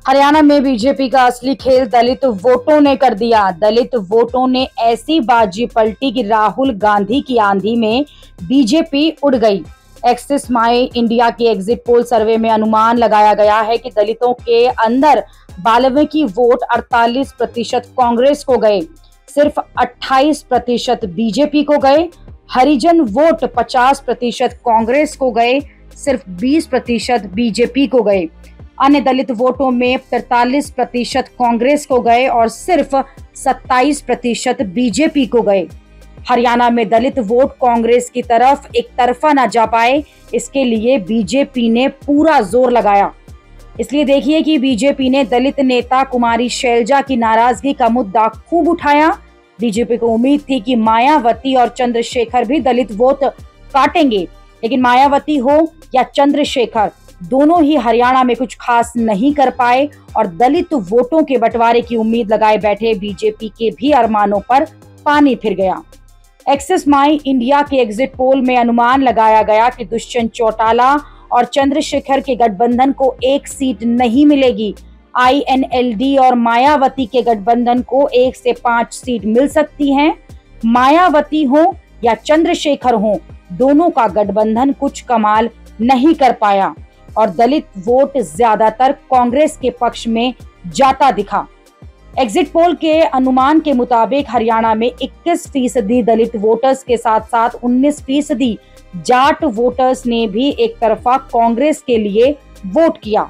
हरियाणा में बीजेपी का असली खेल दलित वोटों ने कर दिया। दलित वोटों ने ऐसी बाजी पलटी कि राहुल गांधी की आंधी में बीजेपी उड़ गई। एक्सिस माई इंडिया के एग्जिट पोल सर्वे में अनुमान लगाया गया है कि दलितों के अंदर 92 की वोट 48% कांग्रेस को गए, सिर्फ 28% बीजेपी को गए। हरिजन वोट 50% कांग्रेस को गए, सिर्फ 20% बीजेपी को गए। अन्य दलित वोटों में 43% कांग्रेस को गए और सिर्फ 27% बीजेपी को गए। हरियाणा में दलित वोट कांग्रेस की तरफ एक तरफा न जा पाए, इसके लिए बीजेपी ने पूरा जोर लगाया। इसलिए देखिए कि बीजेपी ने दलित नेता कुमारी शैलजा की नाराजगी का मुद्दा खूब उठाया। बीजेपी को उम्मीद थी कि मायावती और चंद्रशेखर भी दलित वोट काटेंगे, लेकिन मायावती हो या चंद्रशेखर, दोनों ही हरियाणा में कुछ खास नहीं कर पाए और दलित वोटों के बंटवारे की उम्मीद लगाए बैठे बीजेपी के भी अरमानों पर पानी फिर गया। एक्सिस माई इंडिया के एग्जिट पोल में अनुमान लगाया गया कि दुष्यंत चौटाला और चंद्रशेखर के गठबंधन को एक सीट नहीं मिलेगी। INLD और मायावती के गठबंधन को 1 से 5 सीट मिल सकती हैं। मायावती हो या चंद्रशेखर हो, दोनों का गठबंधन कुछ कमाल नहीं कर पाया और दलित वोट ज्यादातर कांग्रेस के पक्ष में जाता दिखा। एग्जिट पोल के अनुमान के मुताबिक हरियाणा में 21% दलित वोटर्स के साथ साथ 19% जाट वोटर्स ने भी एक तरफा कांग्रेस के लिए वोट किया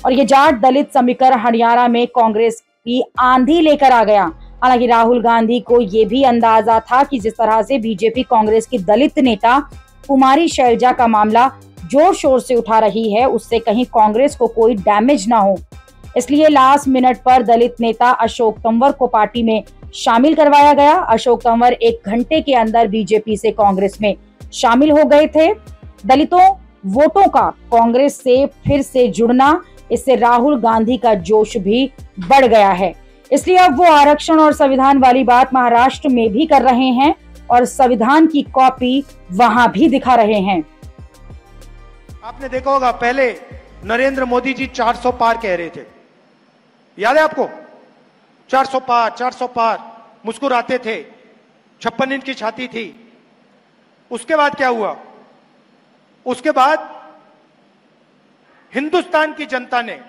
और ये जाट दलित समीकरण हरियाणा में कांग्रेस की आंधी लेकर आ गया। हालांकि राहुल गांधी को ये भी अंदाजा था कि जिस तरह से बीजेपी कांग्रेस की दलित नेता कुमारी शैलजा का मामला जोर शोर से उठा रही है, उससे कहीं कांग्रेस को कोई डैमेज ना हो, इसलिए लास्ट मिनट पर दलित नेता अशोक तंवर को पार्टी में शामिल करवाया गया। अशोक तंवर 1 घंटे के अंदर बीजेपी से कांग्रेस में शामिल हो गए थे। दलितों वोटों का कांग्रेस से फिर से जुड़ना, इससे राहुल गांधी का जोश भी बढ़ गया है, इसलिए अब वो आरक्षण और संविधान वाली बात महाराष्ट्र में भी कर रहे हैं और संविधान की कॉपी वहां भी दिखा रहे हैं। आपने देखा होगा पहले नरेंद्र मोदी जी 400 पार कह रहे थे, याद है आपको? 400 पार, 400 पार मुस्कुराते थे, 56 इंच की छाती थी। उसके बाद क्या हुआ? उसके बाद हिंदुस्तान की जनता ने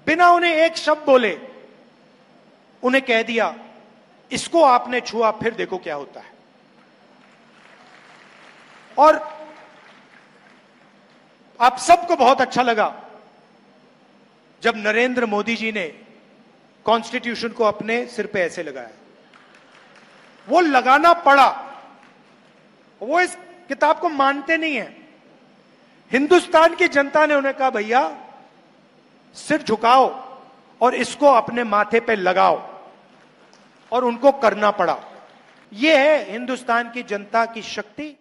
बिना उन्हें एक शब्द बोले उन्हें कह दिया, इसको आपने छुआ फिर देखो क्या होता है। और आप सबको बहुत अच्छा लगा जब नरेंद्र मोदी जी ने कॉन्स्टिट्यूशन को अपने सिर पे ऐसे लगाया। वो लगाना पड़ा, वो इस किताब को मानते नहीं है। हिंदुस्तान की जनता ने उन्हें कहा, भैया सिर झुकाओ और इसको अपने माथे पे लगाओ, और उनको करना पड़ा। यह है हिंदुस्तान की जनता की शक्ति।